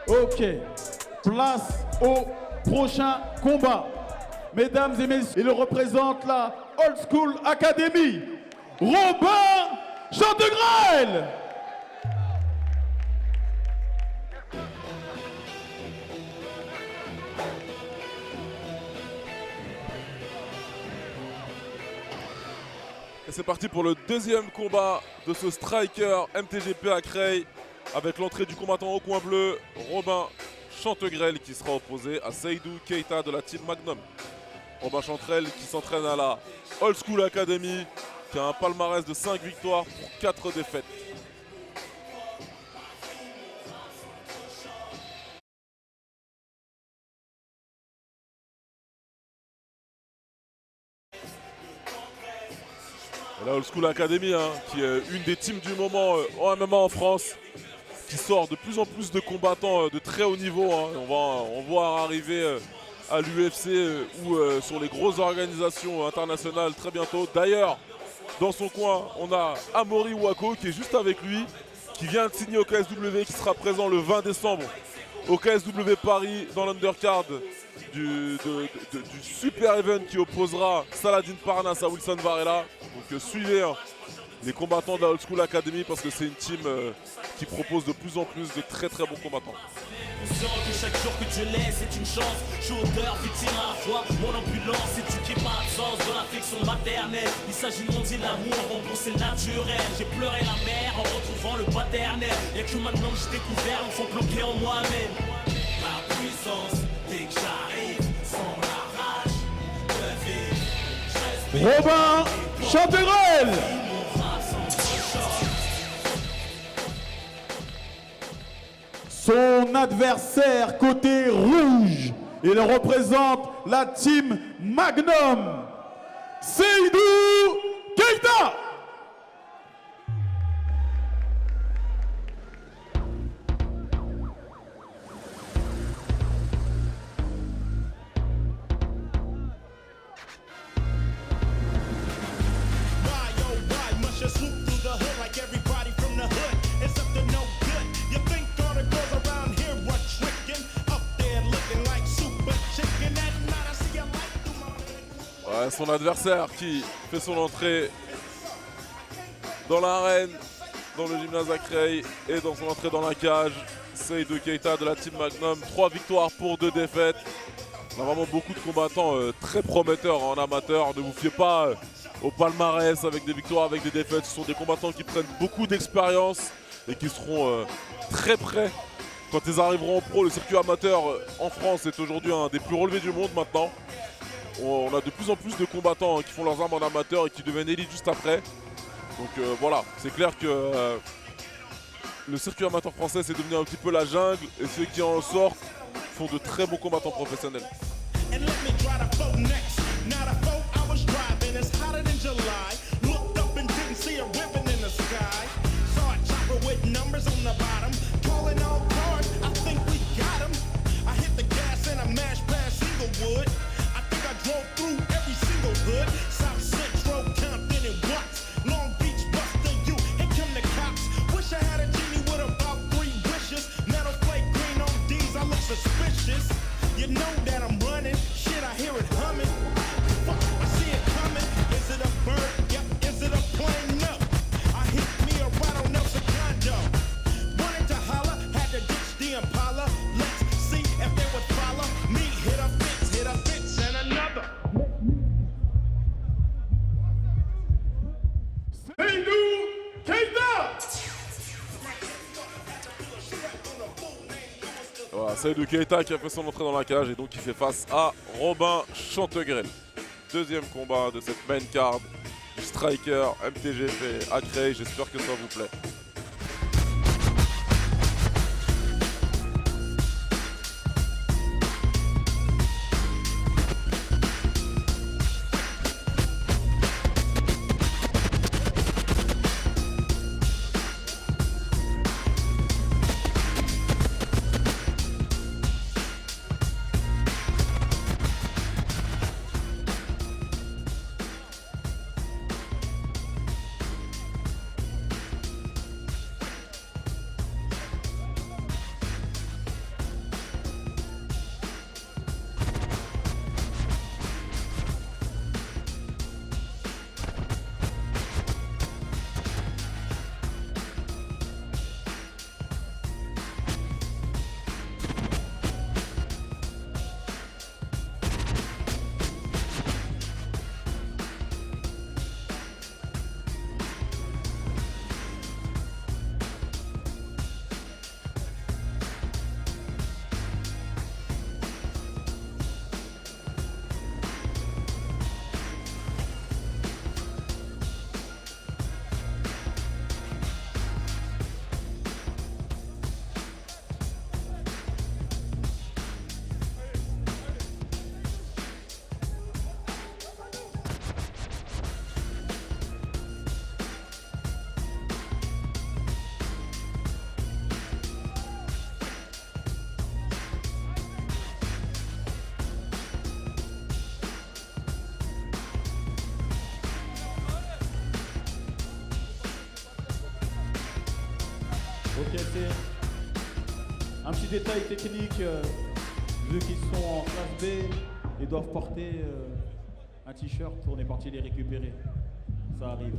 Ok, place au prochain combat. Mesdames et messieurs, il représente la Old School Academy, Robin Chantegrel. Et c'est parti pour le deuxième combat de ce striker MTGP à Creil, avec l'entrée du combattant au coin bleu, Robin Chantegrel, qui sera opposé à Seydou Keita de la team Magnum. Robin Chantegrel qui s'entraîne à la Old School Academy, qui a un palmarès de 5 victoires pour 4 défaites. Et la Old School Academy, qui est une des teams du moment en MMA en France, qui sort de plus en plus de combattants de très haut niveau. On va voir arriver à l'UFC ou sur les grosses organisations internationales très bientôt. D'ailleurs, dans son coin, on a Amaury Wako qui est juste avec lui, qui vient de signer au KSW, qui sera présent le 20 décembre au KSW Paris dans l'undercard du super event qui opposera Saladin Parnasse à Wilson Varela. Donc suivez les combattants de la Old School Academy parce que c'est une team qui propose de plus en plus de très très bons combattants. Conscient que chaque jour que Dieu laisse c'est une chance. Chaudeur, victime à la fois, mon ambulance éduquée par l'absence de l'affection maternelle. Il s'agit non dit de l'amour, bon c'est naturel. J'ai pleuré la mère en retrouvant le paternel. Y'a que maintenant que j'ai découvert l'enfant bloqué en moi-même. Ma puissance, dès que j'arrive, sans la rage de vivre. Robin Chantegrel. Son adversaire côté rouge, il représente la team Magnum, Seydou Keita. Son adversaire qui fait son entrée dans l'arène, dans le gymnase à Creil et dans son entrée dans la cage, Seydou Keita de la team Magnum. 3 victoires pour 2 défaites. On a vraiment beaucoup de combattants très prometteurs en amateur. Ne vous fiez pas au palmarès avec des victoires, avec des défaites. Ce sont des combattants qui prennent beaucoup d'expérience et qui seront très prêts quand ils arriveront en pro. Le circuit amateur en France est aujourd'hui un des plus relevés du monde maintenant. On a de plus en plus de combattants qui font leurs armes en amateur et qui deviennent élites juste après. Donc voilà, c'est clair que le circuit amateur français c'est devenu un petit peu la jungle et ceux qui en sortent font de très bons combattants professionnels. Drove through every single hood, South Central, Compton, and Watts, Long Beach, Buster, you, here come the cops. Wish I had a genie with about 3 wishes. Metal flake green on D's, I look suspicious. You know that I'm running, shit, I hear it humming. Fuck, I see it coming. Is it a bird? Yep. Is it a plane? No. I hit me a right on Nelson Condo. Wanted to holler, had to ditch the Impala. Let's see if they would follow me. Hit a fence, and another. Seydou Keita. Voilà, Seydou Keita qui a fait son entrée dans la cage et donc qui fait face à Robin Chantegrel. Deuxième combat de cette main card du striker MTGP à Creil. J'espère que ça vous plaît. Ok, c'est un petit détail technique, vu qu'ils sont en classe B, ils doivent porter un t-shirt, on est parti les récupérer. Ça arrive.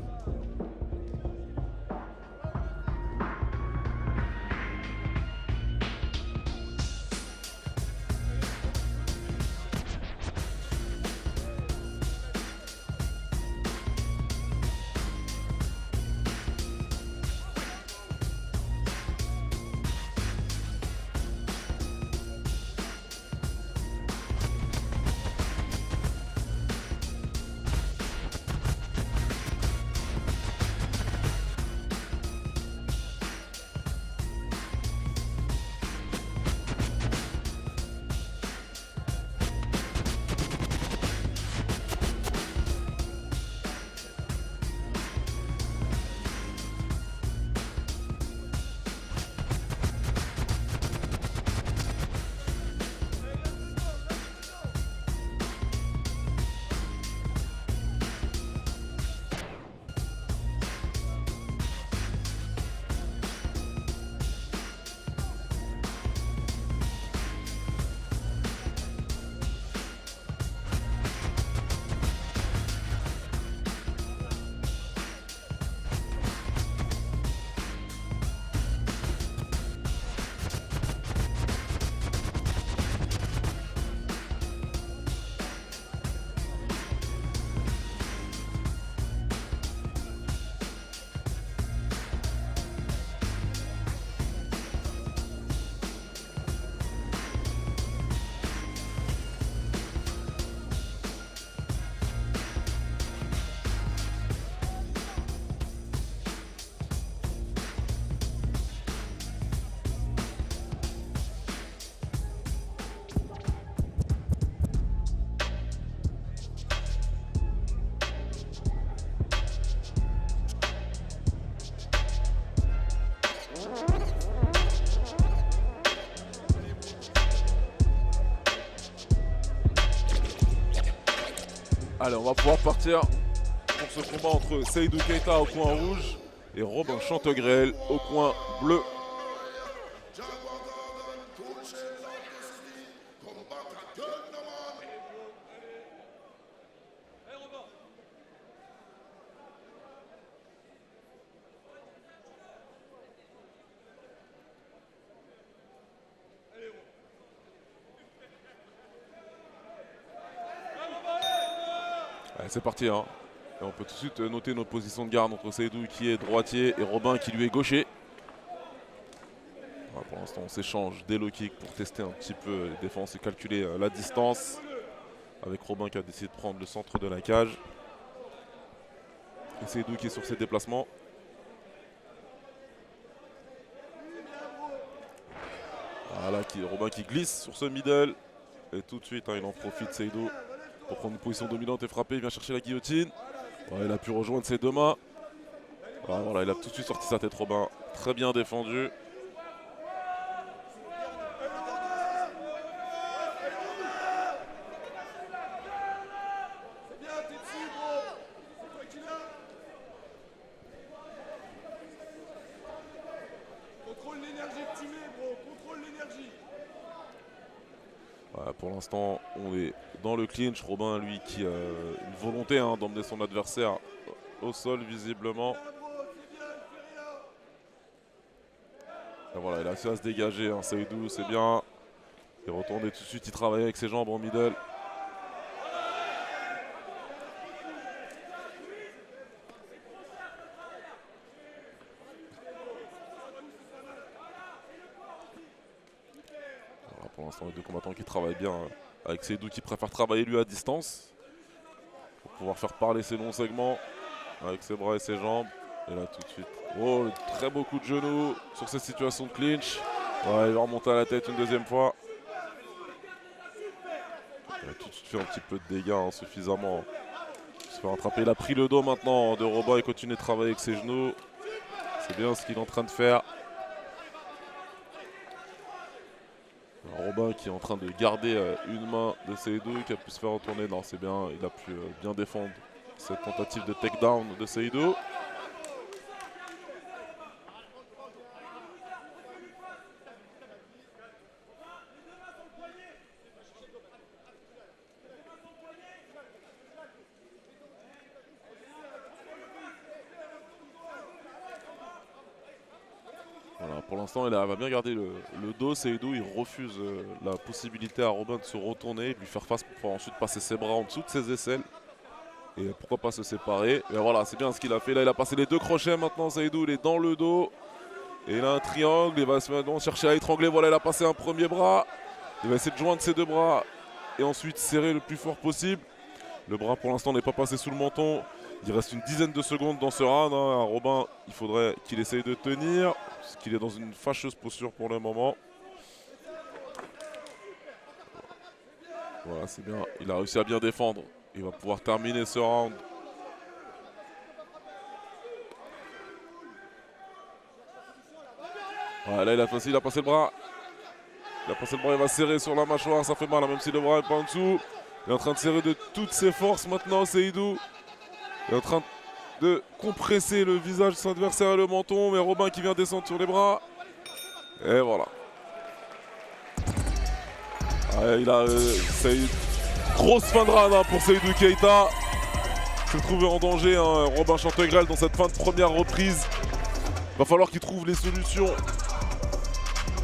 Allez, on va pouvoir partir pour ce combat entre Seydou Keita au coin rouge et Robin Chantegrel au coin bleu. Allez, c'est parti, hein. Et on peut tout de suite noter notre position de garde entre Seydou qui est droitier et Robin qui lui est gaucher. Voilà, pour l'instant on s'échange des low kicks pour tester un petit peu les défenses et calculer la distance. Avec Robin qui a décidé de prendre le centre de la cage. Et Seydou qui est sur ses déplacements. Voilà, Robin qui glisse sur ce middle. Et tout de suite, hein, il en profite Seydou pour prendre une position dominante et frapper. Il vient chercher la guillotine. Ouais, il a pu rejoindre ses deux mains. Voilà, il a tout de suite sorti sa tête, Robin. Très bien défendu. Contrôle l'énergie que tu mets, bro. Contrôle l'énergie. Voilà, pour l'instant, on est dans le clinch. Robin, lui, qui a une volonté d'emmener son adversaire au sol, visiblement. Et voilà, il a réussi à se dégager. Seydou, c'est bien. Il est retourné tout de suite. Il travaille avec ses jambes en middle. Pour l'instant, les deux combattants qui travaillent bien avec Seydou qui préfère travailler lui à distance pour pouvoir faire parler ses longs segments avec ses bras et ses jambes. Et là tout de suite, oh, très beau coup de genou sur cette situation de clinch. Ouais, il va remonter à la tête une deuxième fois. Il a tout de suite fait un petit peu de dégâts, suffisamment. Il se fait rattraper. Il a pris le dos maintenant de Robin et continue de travailler avec ses genoux. C'est bien ce qu'il est en train de faire. Robin qui est en train de garder une main de Seydou, qui a pu se faire retourner. Non, c'est bien, il a pu bien défendre cette tentative de takedown de Seydou. pour l'instant, il arrive à bien garder le dos. Seydou, il refuse la possibilité à Robin de se retourner, de lui faire face pour pouvoir ensuite passer ses bras en dessous de ses aisselles. Et pourquoi pas se séparer. Et voilà, c'est bien ce qu'il a fait. Là, il a passé les 2 crochets maintenant. Seydou, il est dans le dos. Et il a un triangle. Il va maintenant chercher à étrangler. Voilà, il a passé un premier bras. Il va essayer de joindre ses 2 bras et ensuite serrer le plus fort possible. Le bras, pour l'instant, n'est pas passé sous le menton. Il reste une dizaine de secondes dans ce round. Hein. Robin, il faudrait qu'il essaye de tenir, parce qu'il est dans une fâcheuse posture pour le moment. Voilà, c'est bien. Il a réussi à bien défendre. Il va pouvoir terminer ce round. Voilà, là, il a passé le bras. Il a passé le bras, il va serrer sur la mâchoire. Ça fait mal, hein, même si le bras n'est pas en dessous. Il est en train de serrer de toutes ses forces maintenant, Seydou. Il est en train de compresser le visage de son adversaire et le menton. Mais Robin qui vient descendre sur les bras. Et voilà. Ouais, c'est une grosse fin de round, hein, pour Seydou Keita. Il s'est trouvé en danger, hein, Robin Chantegrel, dans cette fin de première reprise. Il va falloir qu'il trouve les solutions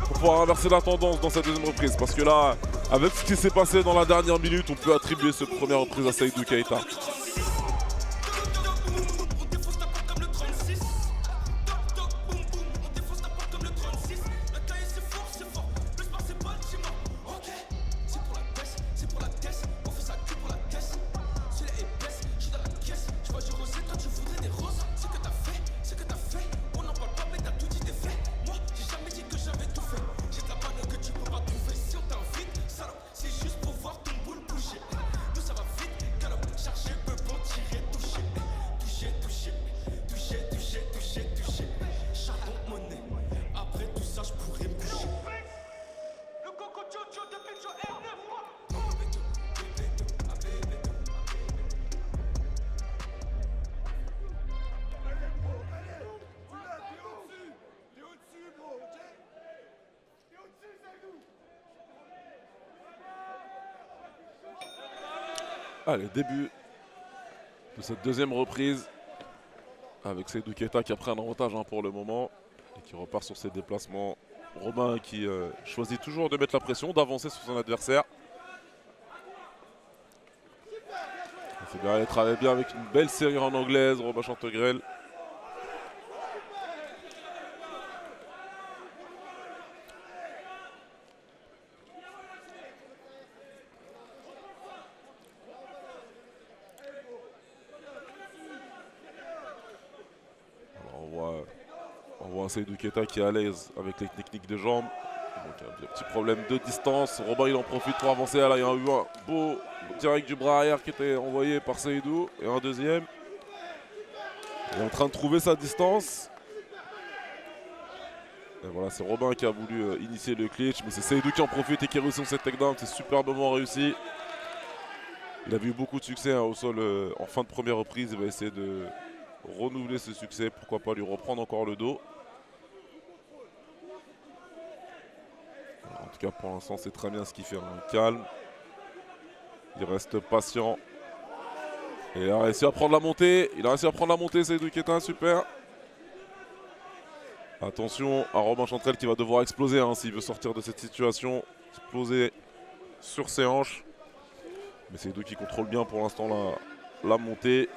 pour pouvoir inverser la tendance dans cette deuxième reprise. Parce que là, avec ce qui s'est passé dans la dernière minute, on peut attribuer cette première reprise à Seydou Keita. Allez, début de cette deuxième reprise avec Seydou Keita qui a pris un avantage, hein, pour le moment et qui repart sur ses déplacements. Robin qui choisit toujours de mettre la pression, d'avancer sur son adversaire. C'est bien, il travaille bien avec une belle série en anglaise, Robin Chantegrel. On voit Seydou Keita qui est à l'aise avec les techniques de jambes. Donc un petit problème de distance. Robin, il en profite pour avancer. Là, il y a eu un beau direct du bras arrière qui était envoyé par Seydou. Et un deuxième. Il est en train de trouver sa distance. Et voilà, c'est Robin qui a voulu initier le clinch. Mais c'est Seydou qui en profite et qui réussit cette takedown. C'est superbement réussi. Il avait eu beaucoup de succès, hein, au sol en fin de première reprise. Il va essayer de renouveler ce succès. Pourquoi pas lui reprendre encore le dos. En tout cas, pour l'instant, c'est très bien ce qu'il fait. Hein. Calme. Il reste patient. Et il a réussi à prendre la montée. Seydou Keita, super. Attention à Robin Chantegrel qui va devoir exploser, hein, s'il veut sortir de cette situation. Exploser sur ses hanches. Mais Seydou qui contrôle bien pour l'instant la montée.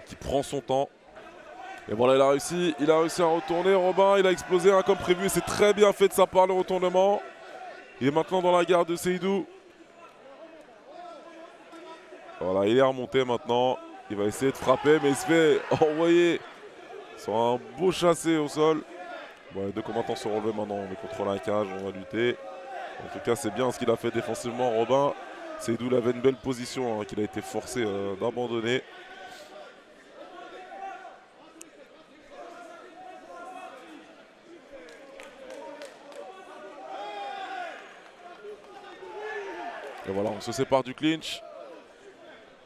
Qui prend son temps. Et voilà, il a réussi à retourner. Robin, il a explosé, hein, comme prévu. C'est très bien fait de sa part, le retournement. Il est maintenant dans la garde de Seydou. Voilà, il est remonté maintenant. Il va essayer de frapper, mais il se fait envoyer sur un beau chassé au sol. Bon, les deux combattants se relèvent maintenant. On est contre la cage, on va lutter. En tout cas, c'est bien ce qu'il a fait défensivement, Robin. Seydou, il avait une belle position, hein, qu'il a été forcé d'abandonner. Et voilà, on se sépare du clinch.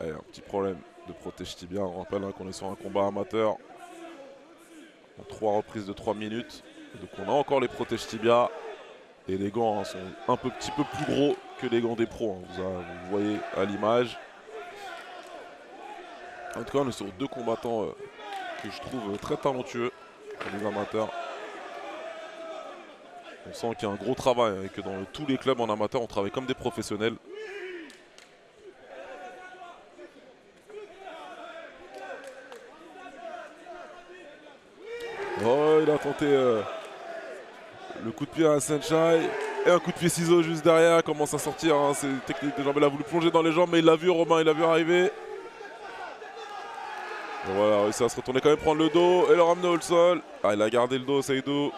Allez, un petit problème de protège tibia. On rappelle, hein, qu'on est sur un combat amateur. En 3 reprises de 3 minutes. Donc on a encore les protèges tibia. Et les gants, hein, sont un petit peu plus gros que les gants des pros. Hein. Vous voyez à l'image. En tout cas, on est sur 2 combattants que je trouve très talentueux pour les amateurs. On sent qu'il y a un gros travail et que dans tous les clubs en amateur, on travaille comme des professionnels. Oh, il a tenté le coup de pied à Senchai. Et un coup de pied ciseau juste derrière. Commence à sortir. Hein, c'est une technique de jambes. Il a voulu plonger dans les jambes, mais il l'a vu, Robin. Il l'a vu arriver. Et voilà, il a réussi à se retourner quand même, prendre le dos et le ramener au sol. Ah, il a gardé le dos, Seydou.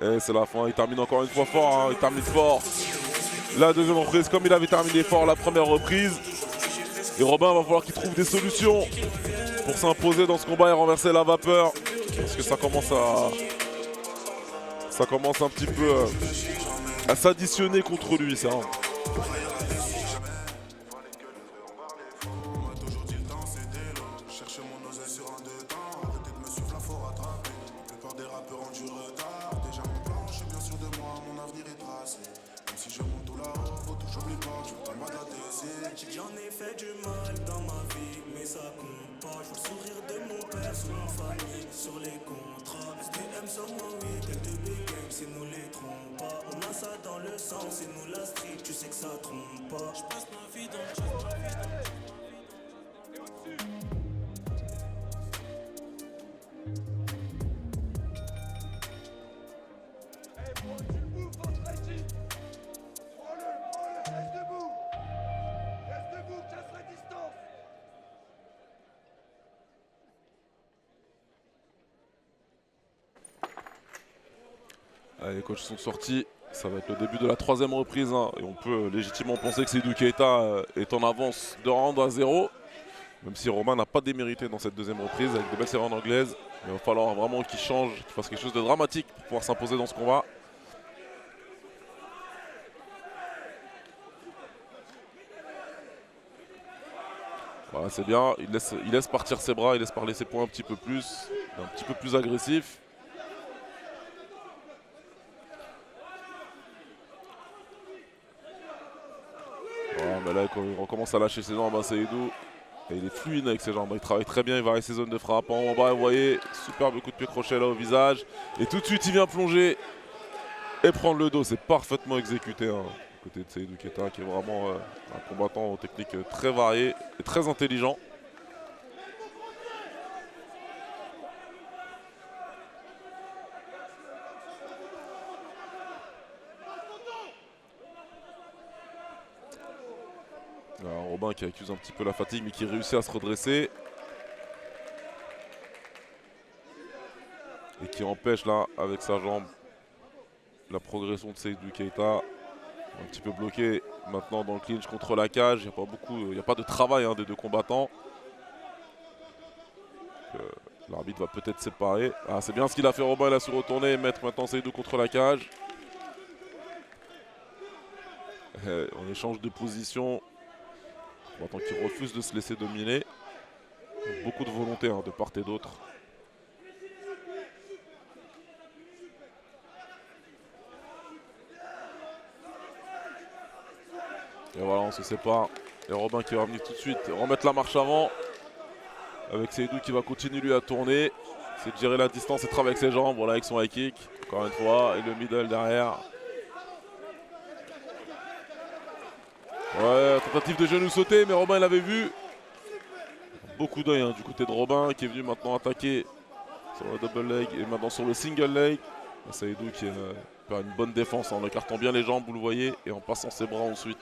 Et c'est la fin. Il termine encore une fois fort. Hein, il termine fort. La deuxième reprise, comme il avait terminé fort la première reprise. Et Robin va falloir qu'il trouve des solutions pour s'imposer dans ce combat et renverser la vapeur. Parce que ça commence un petit peu à s'additionner contre lui, ça. J'en ai fait du mal dans ma vie, mais ça compte pas. Je veux le sourire de mon père sur ma famille, sur les contrats. STM sur moi, oui, tête de big game, c'est nous les trompes pas. On a ça dans le sang, c'est nous la street, tu sais que ça trompe pas. Je passe ma vie dans le Allez, les coachs sont sortis. Ça va être le début de la troisième reprise. Hein, et on peut légitimement penser que Seydou Keita est en avance de round à 0. Même si Romain n'a pas démérité dans cette deuxième reprise avec de belles séries en anglaise. Mais il va falloir vraiment qu'il change, qu'il fasse quelque chose de dramatique pour pouvoir s'imposer dans ce combat. Voilà, c'est bien. Il laisse partir ses bras, il laisse parler ses poings un petit peu plus agressif. Voilà, mais là, quand il recommence à lâcher ses jambes à Seydou, et il est fluide avec ses jambes. Il travaille très bien, il varie ses zones de frappe. En bas, vous voyez, superbe coup de pied crochet là au visage. Et tout de suite, il vient plonger et prendre le dos. C'est parfaitement exécuté. Hein. Côté de Seydou Keita, qui est vraiment un combattant aux techniques très variées et très intelligent. Alors, Robin qui accuse un petit peu la fatigue mais qui réussit à se redresser. Et qui empêche là avec sa jambe la progression de Seydou Keita. Un petit peu bloqué maintenant dans le clinch contre la cage. Il n'y a pas de travail des deux combattants. L'arbitre va peut-être séparer. Ah, c'est bien ce qu'il a fait Robin, il a su retourner et mettre maintenant Seydou contre la cage. En échange de position. Combattant qui refuse de se laisser dominer. Beaucoup de volonté de part et d'autre. Et voilà, on se sépare. Et Robin qui va revenir tout de suite remettre la marche avant. Avec Seydou qui va continuer lui à tourner. C'est de gérer la distance et travailler avec ses jambes. Voilà, avec son high kick. Encore une fois. Et le middle derrière. Ouais, tentative de genou sauté, mais Robin l'avait vu. Beaucoup d'œil du côté de Robin qui est venu maintenant attaquer sur le double leg et maintenant sur le single leg. Seydou qui a une bonne défense en écartant bien les jambes, vous le voyez, et en passant ses bras ensuite.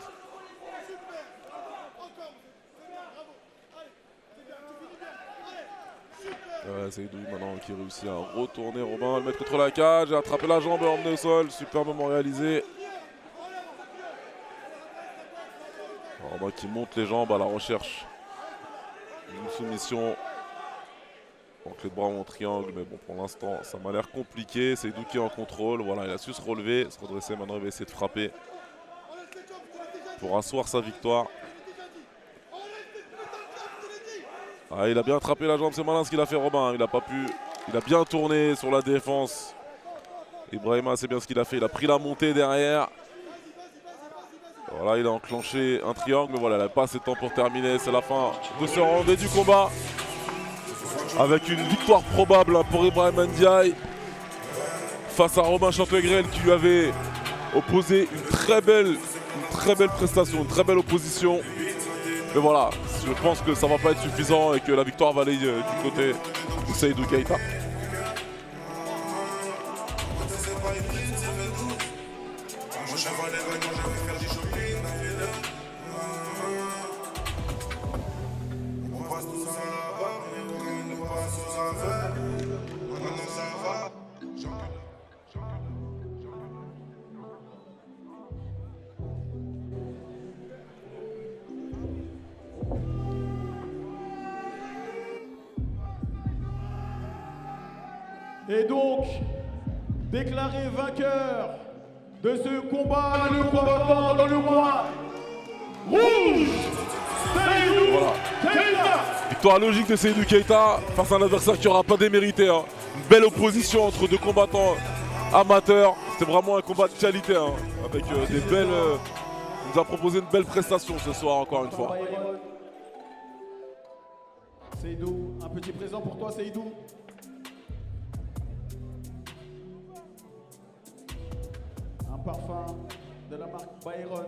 Seydou maintenant qui réussit à retourner Robin, le mettre contre la cage, et attraper la jambe et emmener au sol. Superbement réalisé. Robin qui monte les jambes à la recherche d'une soumission. Donc les bras en triangle, mais bon, pour l'instant ça m'a l'air compliqué. Seydou qui est en contrôle, voilà, il a su se relever, se redresser. Maintenant il va essayer de frapper pour asseoir sa victoire. Ah, il a bien attrapé la jambe, c'est malin ce qu'il a fait Robin. Il n'a pas pu, il a bien tourné sur la défense. Ibrahima, c'est bien ce qu'il a fait, il a pris la montée derrière. Voilà, il a enclenché un triangle, mais voilà, il n'a pas assez de temps pour terminer. C'est la fin de ce round et du combat. Avec une victoire probable pour Ibrahima Ndiaye. face à Robin Chantegrel qui lui avait opposé une très belle prestation, une très belle opposition. Mais voilà, je pense que ça va pas être suffisant et que la victoire va aller du côté de Seydou Keita. Et donc, déclaré vainqueur de ce combat, le combattant dans le coin rouge, Seydou Keita. Victoire logique de Seydou Keita face à un adversaire qui n'aura pas démérité. Hein. Une belle opposition entre deux combattants amateurs. C'était vraiment un combat de qualité hein, avec des belles. Il nous a proposé une belle prestation ce soir encore une fois. Seydou, un petit présent pour toi Seydou. Un parfum de la marque Byron.